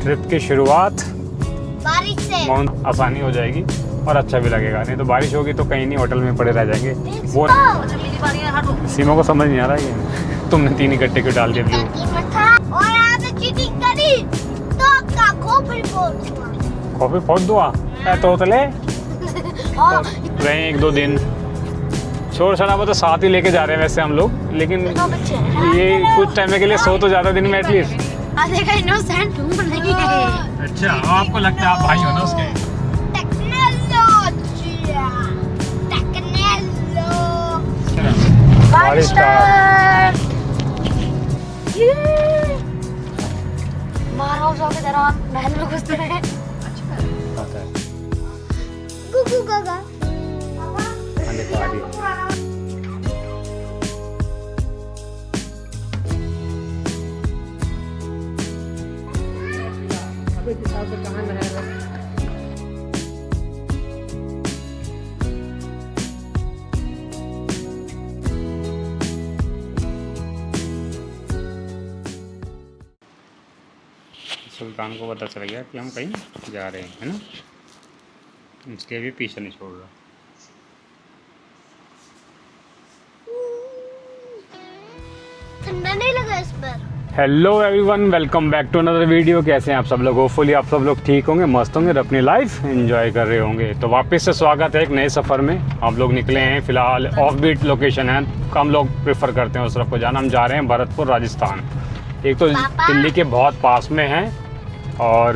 Trip की शुरुआत बारिश से बहुत आसानी हो जाएगी और अच्छा भी लगेगा। नहीं तो बारिश होगी तो कहीं नहीं, होटल में पड़े रह जाएंगे। वो सीमा को समझ नहीं आ रहा है तुमने 3 इकट्ठे क्यों डाल दिए ब्लू। और यहाँ पे चीटिंग करी तो का कॉफी फोड़ कॉफी फोड़ दूँ तो चले रहे 1-2 दिन। शोर शराबा तो साथ ही लेके जा रहे हैं वैसे हम लोग, लेकिन ये कुछ टाइम के लिए 100 तो ज़्यादा दिन में एटलीस्ट। इनोसेंट हूँ नहीं है। अच्छा, आपको लगता है आप भाई हो ना उसके? बारिश महाराजा के दौरान महल में घुसते हैं। गुगु गागा सुल्तान को पता चल गया कि हम कहीं जा रहे हैं, है ना, इसलिए भी पीछे नहीं छोड़ रहा। ठंडा नहीं लगा इस पर। Hello everyone, welcome back to another video. कैसे हैं आप सब लोग? होपफुली आप सब लोग ठीक होंगे, मस्त होंगे और अपनी लाइफ एंजॉय कर रहे होंगे। तो वापस से स्वागत है एक नए सफ़र में। हम लोग निकले हैं, फिलहाल ऑफ बीट लोकेशन है, कम लोग प्रेफर करते हैं उस तरफ को जाना। हम जा रहे हैं भरतपुर राजस्थान। एक तो दिल्ली के बहुत पास में है और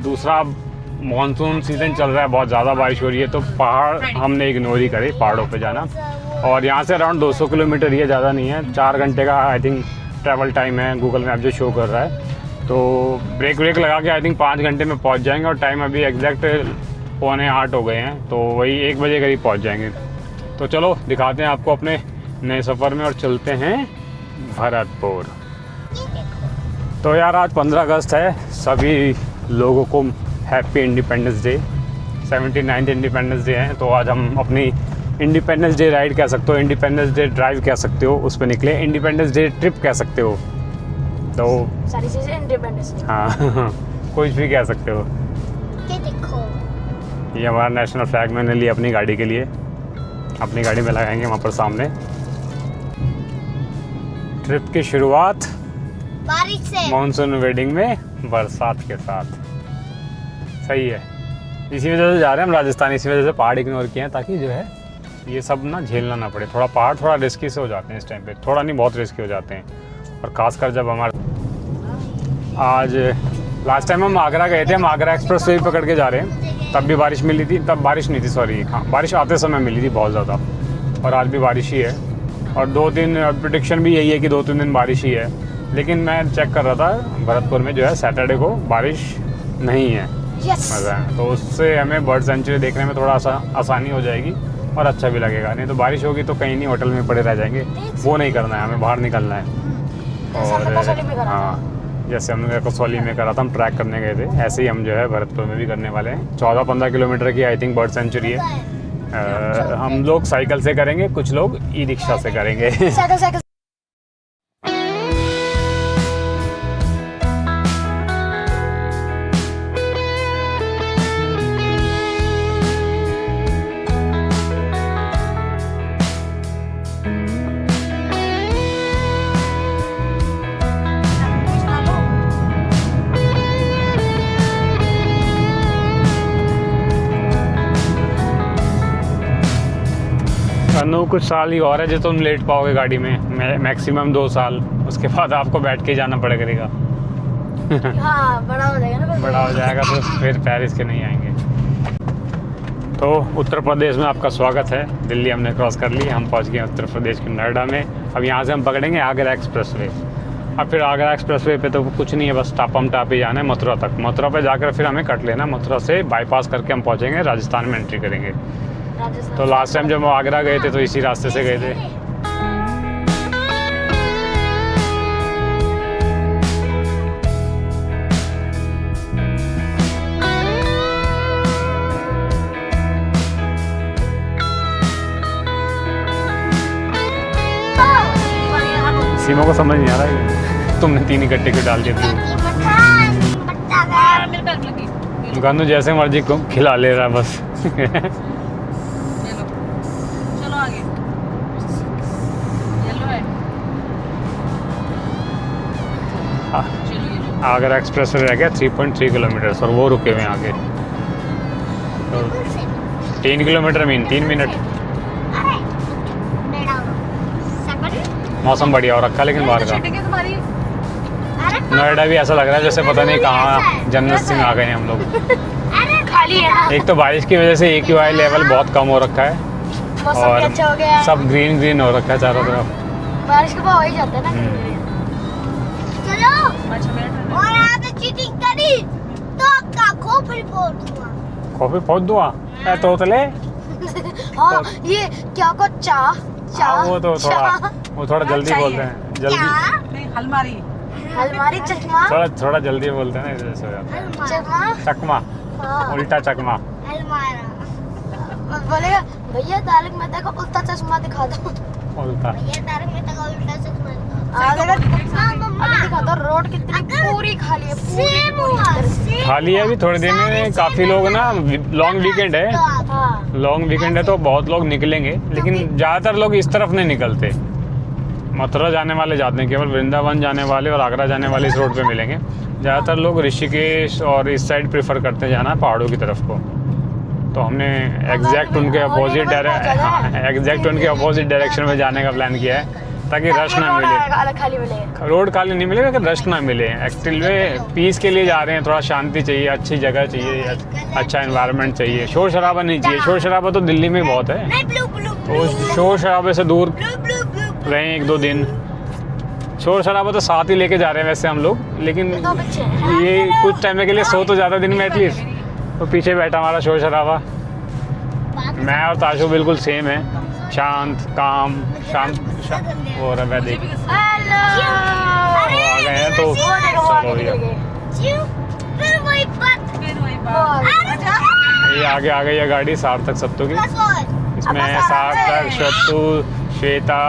दूसरा मानसून सीज़न चल रहा है, बहुत ज़्यादा बारिश हो रही है, तो पहाड़ हमने इग्नोर ही करे, पहाड़ों पे जाना। और यहाँ से अराउंड 200 किलोमीटर ही है, ज़्यादा नहीं है। 4 घंटे का आई थिंक ट्रैवल टाइम है, गूगल मैप जो शो कर रहा है। तो ब्रेक लगा के आई थिंक 5 घंटे में पहुँच जाएंगे। और टाइम अभी एग्जैक्ट 7:45 हो गए हैं, तो वही 1 बजे करीब पहुँच जाएंगे। तो चलो दिखाते हैं आपको अपने नए सफ़र में और चलते हैं भरतपुर। तो यार आज 15 अगस्त है, सभी लोगों को happy independence day. 79th independence day है। तो आज हम अपनी इंडिपेंडेंस डे राइड कह सकते हो, इंडिपेंडेंस डे ड्राइव कह सकते हो, उस पर निकले। इंडिपेंडेंस डे ट्रिप कह सकते हो, तो सारी चीजें इंडिपेंडेंस। हाँ कुछ भी कह सकते हो। ये देखो, ये हमारा नेशनल फ्लैग मैंने लिया अपनी गाड़ी के लिए, अपनी गाड़ी में लगाएंगे वहाँ पर सामने। ट्रिप की शुरुआत बारिश से मानसून वेडिंग में बरसात के साथ। सही है, इसी वजह से जा रहे हैं हम राजस्थान, इसी वजह से पहाड़ इग्नोर किए हैं ताकि जो है ये सब ना झेलना ना पड़े। थोड़ा पहाड़ थोड़ा रिस्की से हो जाते हैं इस टाइम पे, थोड़ा नहीं बहुत रिस्की हो जाते हैं। और ख़ासकर जब हमारे आज लास्ट टाइम हम आगरा गए थे, हम आगरा एक्सप्रेस वे पकड़ के जा रहे हैं, तब भी बारिश मिली थी। तब बारिश नहीं थी, सॉरी, हाँ बारिश आते समय मिली थी बहुत ज़्यादा, और आज भी बारिश ही है। और 2 दिन प्रेडिक्शन भी यही है कि 2-3 दिन बारिश ही है। लेकिन मैं चेक कर रहा था भरतपुर में जो है सैटरडे को बारिश नहीं है। मज़ा है, तो उससे हमें बर्ड सेंचुरी देखने में थोड़ा आसानी हो जाएगी और अच्छा भी लगेगा। नहीं तो बारिश होगी तो कहीं नहीं, होटल में पड़े रह जाएंगे। वो नहीं करना है, हमें बाहर निकलना है। और हाँ, जैसे हमने कसौली में करा था, हम ट्रैक करने गए थे, ऐसे ही हम जो है भरतपुर में भी करने वाले हैं। 14-15 किलोमीटर की आई थिंक बर्ड सेंचुरी है। हम लोग साइकिल से करेंगे, कुछ लोग ई रिक्शा से करेंगे। साइकिल अनु कुछ साल ही और है जो तुम लेट पाओगे गाड़ी में, मैक्सिमम 2 साल। उसके बाद आपको बैठ के जाना पड़ेगा। हाँ, बड़ा हो जाएगा ना, बड़ा हो जाएगा तो फिर पेरिस के नहीं आएंगे। तो उत्तर प्रदेश में आपका स्वागत है। दिल्ली हमने क्रॉस कर ली, हम पहुंच गए उत्तर प्रदेश के नोएडा में। अब यहाँ से हम पकड़ेंगे आगरा एक्सप्रेस वे। अब फिर आगरा एक्सप्रेस वे पे तो कुछ नहीं है, बस टापम टाप ही जाना है मथुरा तक। मथुरा पे जाकर फिर हमें कट लेना, मथुरा से बाईपास करके हम पहुँचेंगे, राजस्थान में एंट्री करेंगे। तो लास्ट टाइम जब हम आगरा गए थे तो इसी रास्ते से गए थे। सीमा को समझ नहीं आ रहा है तुमने 3 इकट्ठे क्यों डाल दिए। मेरे पैर में लगी। ये लो, गन्नू जैसे मर्जी को खिला ले रहा है बस। ये लो। चलो आगे। येलो है। चलो ये लो। आगरा एक्सप्रेस रह गया 3.3 किलोमीटर और वो रुके हुए हैं आगे। तो 3 किलोमीटर मीन 3 मिनट। अरे बेड़ा सेकंड मौसम बढ़िया हो रखा है लेकिन बाहर का। चीटिंग है तुम्हारी। अरे नोएडा भी ऐसा लग रहा है जैसे पता नहीं कहाँ जन्नत से आ गए हैं हम लोग। अरे खाली है ना एक तो बारिश की वजह से AQI लेवल बहुत कम हो रखा है मौसम और भी अच्छा हो गया है सब ग्रीन ग्रीन हो रखा है चारों तरफ। बारिश के बाद हो ही जाता है ना चलो अच्छा मिनट। और आपने चीटिंग करी तो आपका खूब रिपोर्ट हुआ कॉफी पहुंच दुआ है तोतले। हाँ ये क्या को चाह हाँ, वो तो थोड़ा जल्दी चाहिए। बोलते हैं जल्दी। क्या नहीं हलमारी। अलमारी चकमा थोड़ा जल्दी बोलते हैं ना इधर से हो जाता है। चकमा चकमा हाँ उल्टा चकमा। अलमारा बोलेगा भैया तारक मेहता का उल्टा चश्मा दिखा दो उल्टा भैया तारक मेहता का उल्टा चश्मा अभी दिखा दो रोड कितनी पूरी खाली है पूरी खाली है अभी थोड़ी देर में। काफी लोग ना लॉन्ग वीकेंड है हाँ लॉन्ग वीकेंड है तो बहुत लोग निकलेंगे लेकिन ज्यादातर लोग इस तरफ नहीं निकलते। मथुरा जाने वाले जाते हैं, केवल वृंदावन जाने वाले और आगरा जाने वाले इस रोड पे मिलेंगे। ज़्यादातर लोग ऋषिकेश और इस साइड प्रेफर करते हैं जाना पहाड़ों की तरफ को। तो हमने एग्जैक्ट उनके अपोजिट डायरेक्शन में जाने का प्लान किया है ताकि रश ना मिले। अलग खाली मिलेगा रोड खाली नहीं मिलेगा कि रश ना मिले। एक्चुअली में पीस के लिए जा रहे हैं, थोड़ा शांति चाहिए, अच्छी जगह चाहिए, अच्छा एनवायरनमेंट चाहिए, शोर शराबा नहीं चाहिए। शोर शराबा तो दिल्ली में बहुत है, नहीं ब्लू ब्लू तो शोर शराबे से दूर ब्लू ब्लू ब्लू रहें 1-2 दिन। शोर शराबा तो साथ ही लेके जा रहे हैं वैसे हम लोग, लेकिन ये कुछ टाइम के लिए सो तो ज़्यादा दिन में एटलीस्ट। तो पीछे बैठा हमारा शोर शराबा। मैं और ताशु बिल्कुल सेम है, शांत काम शांत हो रहा है। देख हेलो आ गए हैं तो चलो भैया फिर वही बात फिर वही बात। ये आगे आ गई है गाड़ी सार्थक सत्तू की। इसमें सार्थक सत्तू श्वेता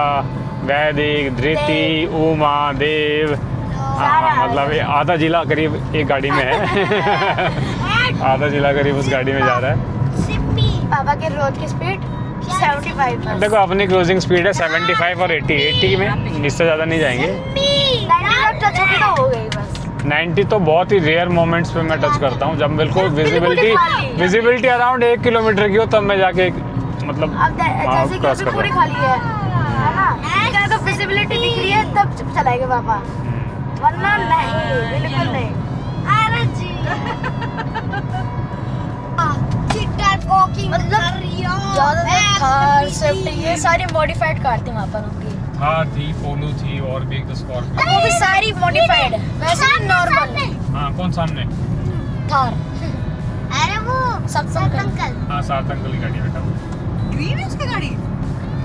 वैदिक धृति उमा देव मतलब ये आधा जिला करीब एक गाड़ी में है। आधा जिला करीब उस गाड़ी में जा रहा है। पापा के रोड की स्पीड 75 बस। देखो अपनी क्रूजिंग स्पीड है 75 और 80 में, इससे ज़्यादा नहीं जाएंगे। 90 टच होगी तो हो गई बस। 90 तो बहुत ही रेयर मोमेंट्स पे मैं टच करता हूँ, जब बिल्कुल विजिबिलिटी अराउंड 1 किलोमीटर की हो तब मैं जाके मतलब अब जैसे कि अभी पूरी खाली है ना, क्या तो विजिबिलिटी दिख रही है तब चलाएंगे पापा, वरना नहीं बिल्कुल नहीं। अरे जी थार स्विफ्ट ये सारी मॉडिफाइड कार थी वहाँ पर उनकी। थार थी, पोलो थी और भी एक स्कॉर्पियो। वो भी सारी मॉडिफाइड है, वैसे भी नॉर्मल। हाँ कौन सामने? थार। अरे वो सत्संग अंकल। हाँ सार्थक अंकल की गाड़ी बेटा। ग्रीन है उसकी गाड़ी।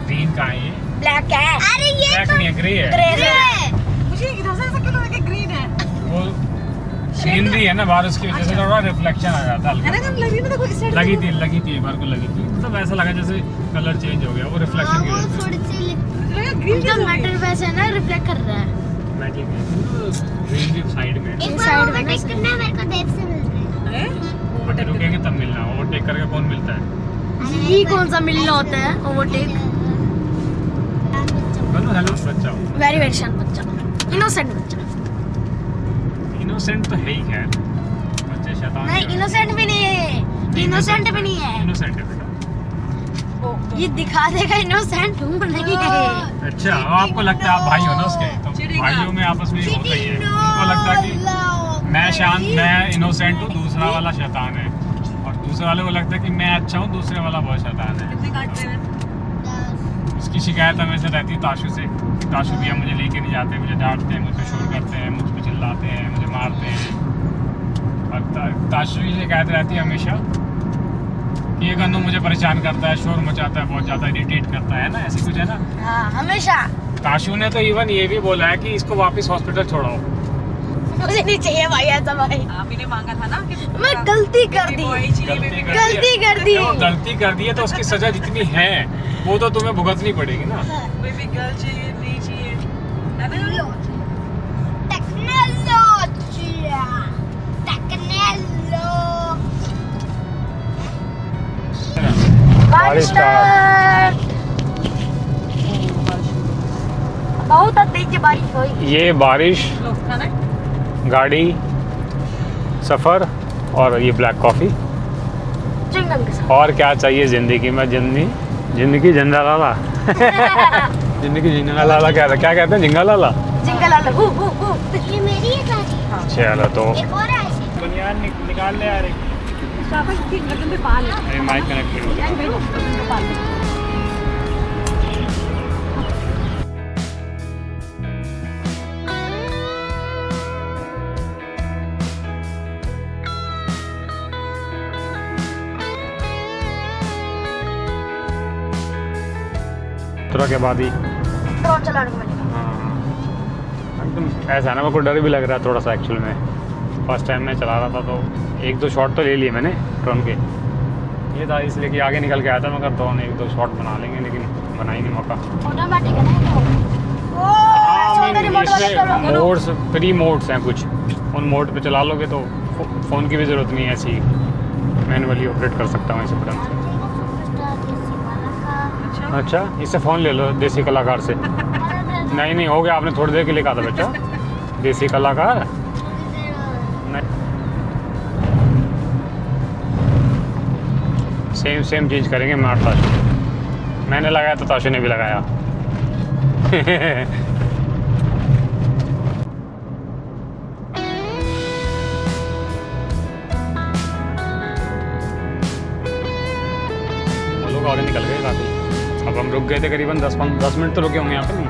ग्रीन कहाँ है ये? ब्लैक है। अरे ये ब्लैक नहीं है, ग्रे है। ग्रे है। मुझे इधर से ऐसा क्यों लगा कि ग्रीन है? वो सीनरी है ना बाहर, उसकी वजह से थोड़ा रिफ्लेक्शन आ जाता है अरे हल्का। तुम लगी ना देखो इस साइड लगी थी एक बार को लगी थी, मतलब ऐसा लगा जैसे कलर चेंज हो गया वो रिफ्लेक्शन की वजह से। थोड़ी सी लगा ग्रीन जो मैटर वैसे ना रिफ्लेक्ट कर रहा है। मेटल में ग्रीन की साइड में एक बार ओवरटेक करना मेरे को देर से मिल रहा है। है। रुकेंगे तब मिलना। ओवरटेक करके कौन मिलता है? ये कौन सा मिलना होता है ओवरटेक? हेलो बच्चा, वेरी वेरी शांत बच्चा, इनोसेंट बच्चा। इनोसेंट तो है ही खैर, बच्चे शैतान नहीं इनोसेंट भी नहीं है, इनोसेंट भी नहीं है। इनोसेंट है बेटा। ये दिखा देगा इनोसेंट हूँ नहीं है। अच्छा आपको लगता है आप भाई हो ना उसके, तो भाइयों में आपस में ही होता ही है। उनको लगता है कि मैं शांत, मैं इनोसेंट हूँ, दूसरा वाला शैतान है, और दूसरे वाले को लगता है कि मैं अच्छा हूँ, दूसरे वाला बहुत शैतान है। कितने काटते हैं? उसकी शिकायत हमेशा रहती है ताशु से। ताशु भैया मुझे लेके नहीं जाते, मुझे डांटते हैं, मुझ पे शोर करते हैं, मुझ पे चिल्लाते हैं, मुझे मारते हैं। और ताशु की शिकायत रहती है हमेशा कि ये गन्नू मुझे परेशान करता है, शोर मचाता है, बहुत ज़्यादा इरिटेट करता है ना, ऐसे कुछ है ना। हाँ हमेशा। ताशु ने तो इवन ये भी बोला है कि इसको वापस हॉस्पिटल छोड़ाओ। मुझे नहीं चाहिए भाई ऐसा भाई, आप ही ने मांगा था ना कि मैं गलती कर दी। गलती कर दी। जब गलती कर दी है तो उसकी सजा जितनी है वो तो तुम्हें भुगतनी पड़ेगी ना। कोई भी गर्ल चाहिए नहीं चाहिए है ना? Technology technology start. बहुत तेज बारिश हुई। ये बारिश, लोग खाना है? गाड़ी, सफ़र और ये ब्लैक कॉफ़ी, चिंगम के साथ। और क्या चाहिए ज़िंदगी में। जिंदगी जिंदा लाला जिंदगी जिंदा लाला क्या कहते हैं, जिंगा लाला। जिंगल आला हु हु। ये मेरी है सारी। चलो तो एक और है ऐसी। बुनियाद निकाल ले यार। शाबाश, ठीक गर्दन पे बाल है। माइक कनेक्टेड हो यार मेरे गर्दन पे बाल है। थोड़ा के बाद ही ड्रोन चलाने को मिलेगा। हाँ, एकदम ऐसा ना, मेरे को डर भी लग रहा है थोड़ा सा एक्चुअल में। फर्स्ट टाइम मैं चला रहा था तो एक दो शॉट तो ले लिए मैंने ड्रोन के। ये था इसलिए कि आगे निकल के आया था, मगर ड्रोन एक दो शॉट बना लेंगे, लेकिन बना ही नहीं मौका। ऑटोमेटिक है ना तो। हाँ, रिमोट वाला चलो। इसमें मोड्स, फ्री मोड्स हैं कुछ, उन मोड पे चला लोगे तो फ़ोन की भी ज़रूरत नहीं है, ऐसी मैनुअली ऑपरेट कर सकता हूँ ऐसे बटन से। अच्छा, अच्छा, इससे फ़ोन ले लो देसी कलाकार से। नहीं हो गया, आपने थोड़ी देर के लिए कहा था बच्चा देसी कलाकार। नहीं, सेम चीज़ करेंगे मैं और ताशु। मैंने लगाया तो ताशु ने भी लगाया। वो लोग आगे निकल गए काफ़ी। अब हम रुक गए थे करीबन 10 मिनट तो रुके होंगे यहाँ पे नहीं।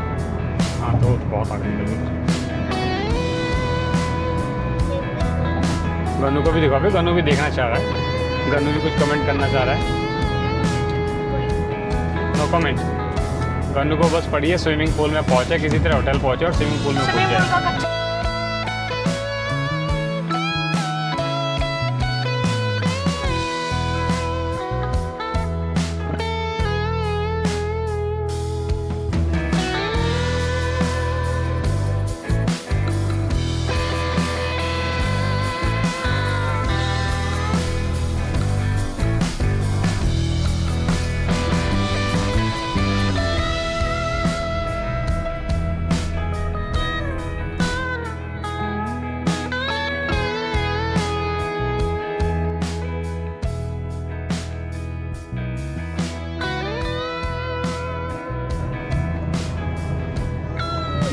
हाँ तो बहुत आगे निकल गए। गन्नू को भी दिखा, फिर गन्नू भी देखना चाह रहा है, गन्नू भी कुछ कमेंट करना चाह रहा है। No comment. गन्नू को बस पड़ी है स्विमिंग पूल में पहुंचे, किसी तरह होटल पहुंचे और स्विमिंग पूल में कूद जाए।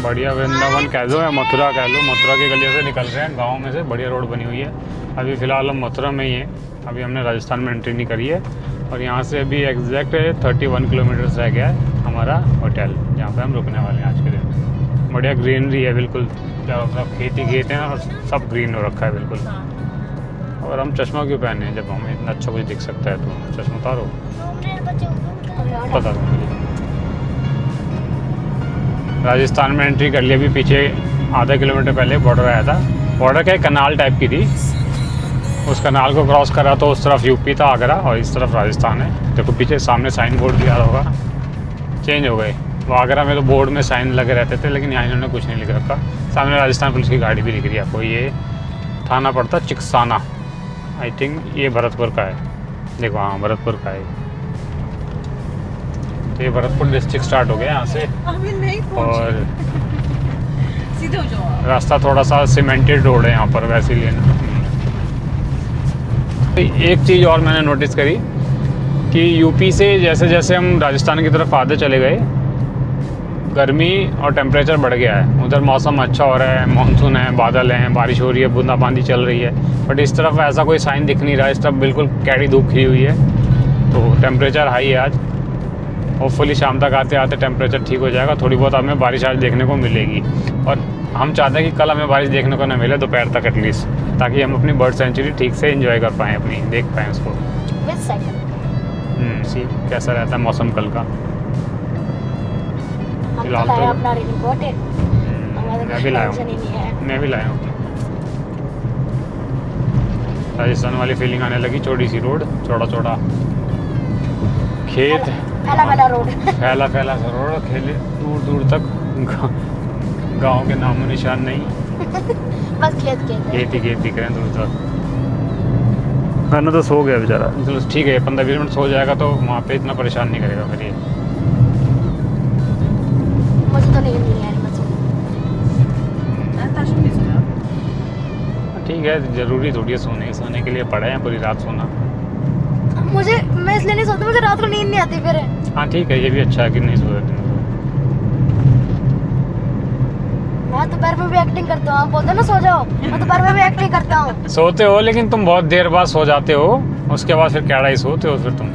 बढ़िया वृंदावन कह दो या मथुरा कह लो, मथुरा की गलियों से निकल रहे हैं, गांव में से बढ़िया रोड बनी हुई है। अभी फ़िलहाल हम मथुरा में ही हैं, अभी हमने राजस्थान में एंट्री नहीं करी है। और यहाँ से अभी एग्जैक्ट 31 किलोमीटर रह गया है हमारा होटल, जहाँ पे हम रुकने वाले हैं आज के दिन। बढ़िया ग्रीनरी है बिल्कुल, चारों तरफ खेती खेत हैं और सब ग्रीन हो रखा है बिल्कुल। और हम चश्मा क्यों पहने हैं जब हमें इतना अच्छा कुछ दिख सकता है, तो चश्मा उतारो। पता नहीं, राजस्थान में एंट्री कर लिया। अभी पीछे आधा किलोमीटर पहले बॉर्डर आया था, बॉर्डर क्या कनाल टाइप की थी, उस कनाल को क्रॉस करा तो उस तरफ यूपी था आगरा और इस तरफ राजस्थान है। देखो पीछे सामने साइन बोर्ड भी आ रहा होगा, चेंज हो गए। वो आगरा में तो बोर्ड में साइन लगे रहते थे, लेकिन यहाँ इन्होंने कुछ नहीं लिख रखा। सामने राजस्थान पुलिस की गाड़ी भी दिख रही है आपको। ये थाना पड़ता चिकसाना, आई थिंक ये भरतपुर का है। देखो हाँ भरतपुर का है। तो ये भरतपुर डिस्ट्रिक्ट स्टार्ट हो गया यहाँ से, अभी नहीं और सीधे हो जाओ। रास्ता थोड़ा सा सीमेंटेड रोड है यहाँ पर, वैसे ही लेना। एक चीज़ और मैंने नोटिस करी कि यूपी से जैसे जैसे हम राजस्थान की तरफ आगे चले गए, गर्मी और टेम्परेचर बढ़ गया है। उधर मौसम अच्छा हो रहा है, मानसून है, बादल हैं, बारिश हो रही है, बूंदाबांदी चल रही है। बट इस तरफ ऐसा कोई साइन दिख नहीं रहा, इस तरफ बिल्कुल कैडी धूप खिली हुई है। तो टेम्परेचर हाई है आज। होपफुली शाम तक आते आते टेम्परेचर ठीक हो जाएगा, थोड़ी बहुत हमें बारिश आज देखने को मिलेगी। और हम चाहते हैं कि कल हमें बारिश देखने को ना मिले दोपहर तक एटलीस्ट, ताकि हम अपनी बर्ड सेंचुरी ठीक से एंजॉय कर पाएँ, अपनी देख पाएँ उसको। विद साइकिल सी कैसा रहता है मौसम कल का। हम फिलहाल तो तो लाए अपना रेनकोट है, मैं भी लाया टेंशन ही नहीं है। हूँ, मैं भी लाया हूँ। राजस्थान वाली फीलिंग आने लगी। छोटी सी रोड, चौड़ा चौड़ा खेत, फैला रोड फैला सा रोड, खेले दूर दूर तक, गांव के नामो निशान नहीं, बस खेत खेत ही खेत दिख रहे हैं दूर तक। गन्नू तो सो गया बेचारा, चलो ठीक है 15-20 मिनट सो जाएगा तो वहाँ पे इतना परेशान नहीं करेगा फिर ये। मुझे तो नींद नहीं आ रही, मैं सो ताशु नहीं सोया। ठीक है, ज़रूरी थोड़ी है सोने के लिए पड़े हैं पूरी रात सोना। मैं इसलिए नहीं सोती, मुझे रात को नींद नहीं आती फिर। हाँ ठीक है, ये भी अच्छा है कि नहीं सोए दिन को। मैं दोपहर में भी एक्टिंग करता हूँ, आप बोलते हो ना सो जाओ, मैं दोपहर में भी एक्टिंग करता हूँ। सोते हो लेकिन तुम बहुत देर बाद सो जाते हो, उसके बाद फिर क्या ही सोते हो फिर तुम।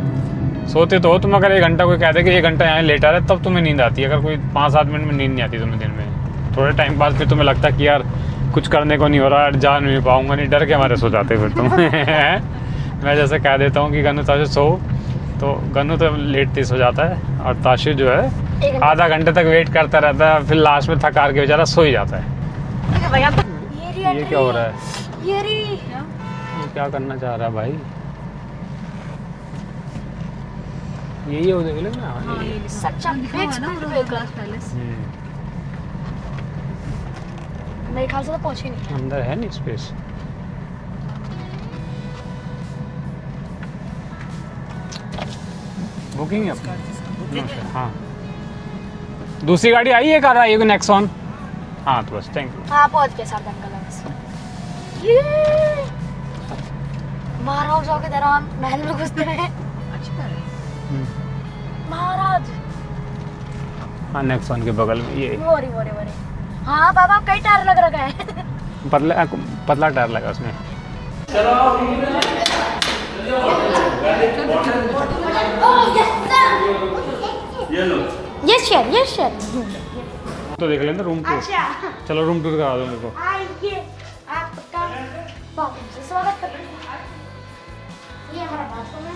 सोते तो हो तुम, अगर 1 घंटा कोई कहते कि 1 घंटा यहाँ लेटा रहे तब तुम्हें नींद आती है। अगर कोई 5-7 मिनट में नींद नहीं आती तुम्हें दिन में, थोड़े टाइम बाद फिर तुम्हें लगता है कि यार कुछ करने को नहीं हो रहा, जा नहीं पाऊंगा, नहीं डर के हमारे सो जाते फिर तुम। मैं जैसे कह देता हूँ कि गन्नू ताशु सो, तो गन्नू तो लेटते सो जाता है और ताशु जो है आधा घंटे तक वेट करता रहता है, फिर लास्ट में थक हार के बेचारा सो ही जाता है। ये क्या हो रहा है? ये क्या करना चाह रहा है भाई? यही हो देख लेना। हाँ, ये सच्चा है ना वो ग्लास पैलेस। मेरे ख्याल से तो पहुंचे नहीं। अंदर है नहीं स्पेस। बुकिंग है अपनी। हाँ, दूसरी गाड़ी आई है, कार आई है नेक्सॉन। हाँ तो बस थैंक यू। हाँ पहुंच गए सावधान कलर। महाराज के दौरान महल में घुसते हैं। अच्छी तरह। महाराज हाँ नेक्सॉन के बगल में ये वोरी वोरी वोरी। हाँ बाबा कई टायर लग रखा है। पतला टायर लगा उसमें। Yes sir. तो देख लेना रूम टूर। अच्छा चलो रूम टूर करा दो मेरे को। आइए आपका बहुत स्वागत करते हैं। ये हमारा बाथरूम है,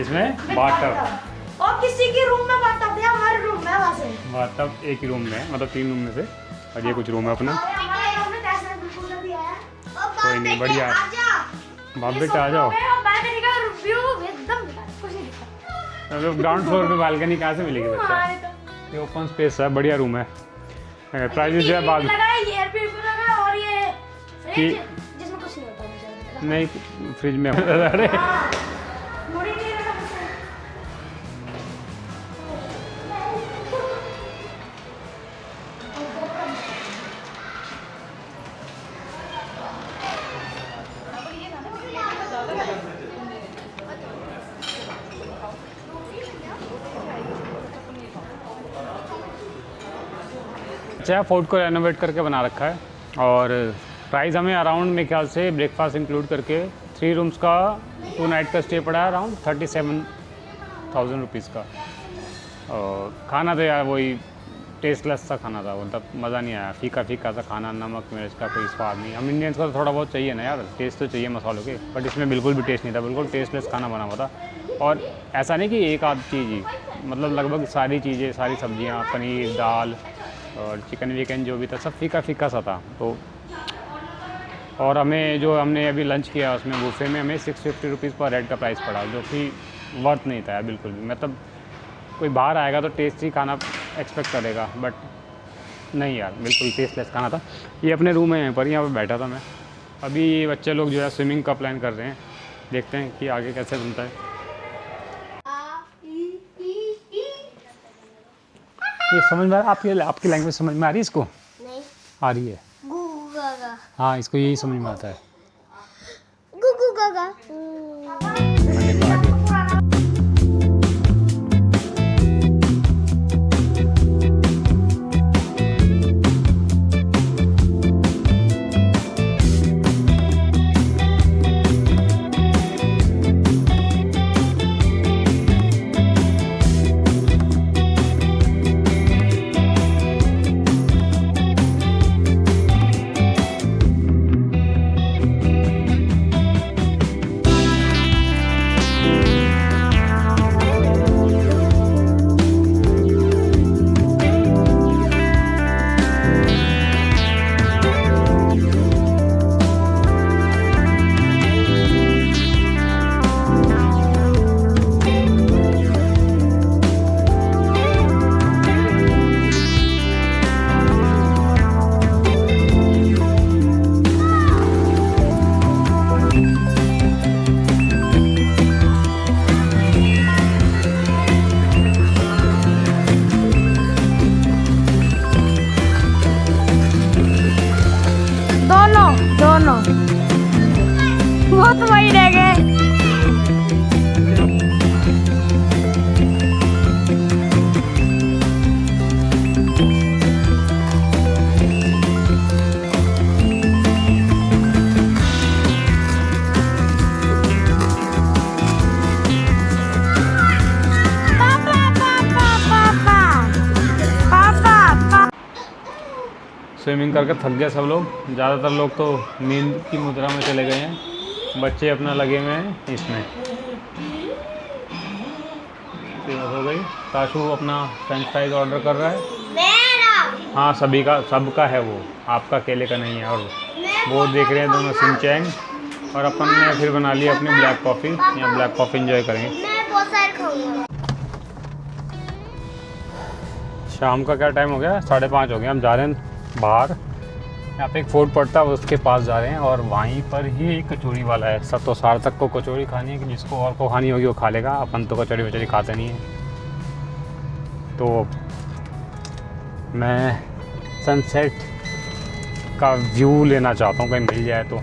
इसमें बाथटब और किसी के रूम में बाथटब है, हमारे रूम में वहां से। बाथटब एक ही रूम में है, मतलब 3 रूम में से, और ये कुछ रूम है अपना। हमारे रूम में कैसे बिल्कुल कर दिया है। कोई नहीं, बढ़िया है। बाप बेटा आ जाओ। बालकनी का व्यू एकदम कुछ नहीं दिखता। ग्राउंड फ्लोर पे बालकनी कहाँ से मिलेगी बच्चा? हमारे तो ये ओपन स्पेस है, बढ़िया रूम है। प्राइस जो है बाद लगा है, ये एयर प्यूरिफायर लगा है, और ये फ्रिज कि- जिसमें कुछ नहीं होता मुझे। नहीं, फ्रिज में अरे मुड़ी नहीं लगा मुझे। अच्छा फोर्ट को रेनोवेट करके बना रखा है, और प्राइस हमें अराउंड मेरे ख्याल से ब्रेकफास्ट इंक्लूड करके 3 रूम्स का 2 नाइट का स्टे पड़ा है अराउंड 37,000 रुपीज़ का। और खाना तो यार वही टेस्टलेस सा खाना था, मतलब मज़ा नहीं आया, फीका फीका सा खाना, नमक मिर्च का कोई स्वाद नहीं। हम इंडियंस का तो थोड़ा बहुत चाहिए ना यार, टेस्ट तो चाहिए मसालों के, बट इसमें बिल्कुल भी टेस्ट नहीं था, बिल्कुल टेस्टलेस खाना बना हुआ था। और ऐसा नहीं कि एक आध चीज़ ही, मतलब लगभग सारी चीज़ें, सारी सब्जियाँ, पनीर, दाल और चिकन विकन जो भी था सब फीका फीका सा था। तो और हमें जो हमने अभी लंच किया उसमें बुफे में हमें 650 रुपीज़ पर हेड का प्राइस पड़ा, जो कि वर्थ नहीं था यार बिल्कुल भी। मतलब कोई बाहर आएगा तो टेस्टी खाना एक्सपेक्ट करेगा, बट नहीं यार बिल्कुल टेस्टलेस खाना था। ये अपने रूम है पर, यहाँ पर बैठा था मैं। अभी बच्चे लोग जो है स्विमिंग का प्लान कर रहे हैं, देखते हैं कि आगे कैसे बनता है। ये समझ में आपकी लैंग्वेज समझ में आ रही है इसको? नहीं आ रही है। गू गागा हाँ इसको यही समझ में आता है। गू गागा। स्विमिंग करके थक गए सब लोग, ज़्यादातर लोग तो नींद की मुद्रा में चले गए हैं, बच्चे अपना लगे हुए हैं इसमें। हो गई, ताशु अपना फ्रेंच फ्राइज ऑर्डर कर रहा है। हाँ सभी का, सबका है वो, आपका अकेले का नहीं है। और वो देख रहे हैं दोनों सिंचैंग, और अपन ने फिर बना लिया अपनी ब्लैक कॉफ़ी, या ब्लैक कॉफ़ी एंजॉय करेंगे। मैं बहुत सारे खाऊंगा। शाम का क्या टाइम हो गया, 5:30 हो गया। हम जा रहे हैं बाहर, यहाँ पे एक फूड पड़ता है उसके पास जा रहे हैं, और वहीं पर ही एक कचौड़ी वाला है। सब तो सार्थक को कचौड़ी खानी है, कि जिसको और को खानी होगी वो खा लेगा, अपन तो कचौड़ी वचौड़ी खाते नहीं है। तो मैं सनसेट का व्यू लेना चाहता हूँ, कहीं मिल जाए तो।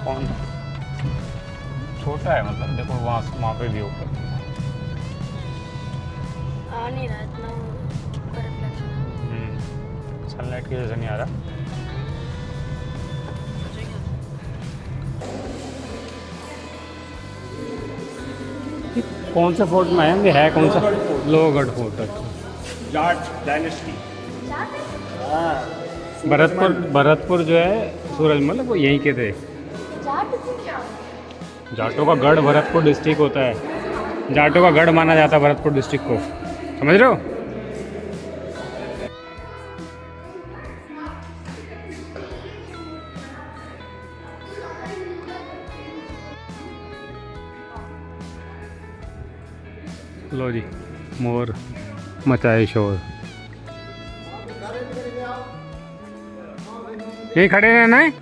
कौन छोटा है, मतलब देखो वहाँ पे व्यू पर आ नहीं रहा इतना बर्फ लग रहा। सनलाइट की वजह से नहीं आ रहा। कौन से फोर्ट में आएंगे, है कौन सा? लोहगढ़ फोर्ट। जाट डायनेस्टी। भरतपुर जो है सूरजमल, वो यहीं के थे। जाटों का गढ़ भरतपुर डिस्ट्रिक्ट होता है, जाटों का गढ़ माना जाता है भरतपुर डिस्ट्रिक्ट को, समझ रहे हो? लो जी, मोर मचाए शोर। यहीं खड़े रहना है।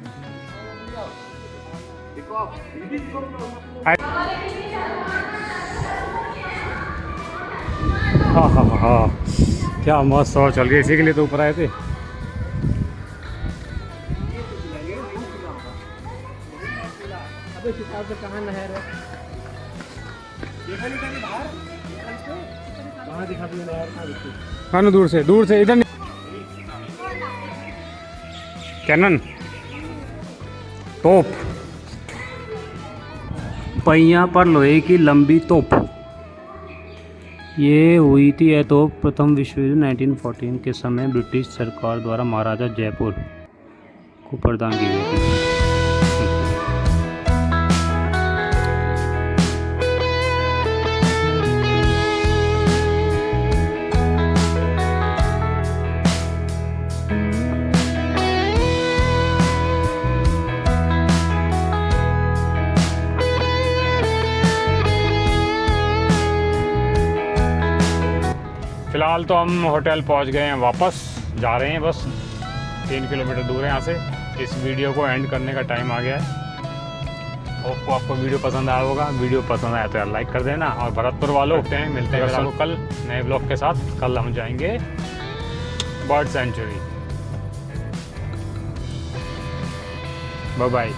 हाँ हाँ हाँ, क्या मस्त हवा चल रही है, इसी के लिए तो ऊपर आए थे। कहाँ नहर है? देखा नहीं कभी बाहर? कहाँ दिखा दी नहर? कहाँ दिखती? हाँ ना, दूर से इधर। कैनन तोप, पहिया पर लोहे की लंबी तोप। ये हुई थी यह तोप प्रथम विश्व युद्ध 1914 के समय ब्रिटिश सरकार द्वारा महाराजा जयपुर को प्रदान की गई थी। फ़िलहाल तो हम होटल पहुंच गए हैं, वापस जा रहे हैं, बस 3 किलोमीटर दूर है यहाँ से। इस वीडियो को एंड करने का टाइम आ गया है। होप को आपको वीडियो पसंद आया होगा। वीडियो पसंद आया तो यार लाइक कर देना, और भरतपुर वालों मिलते हैं आपको कल नए ब्लॉग के साथ। कल हम जाएंगे बर्ड सेंचुरी। Bye bye.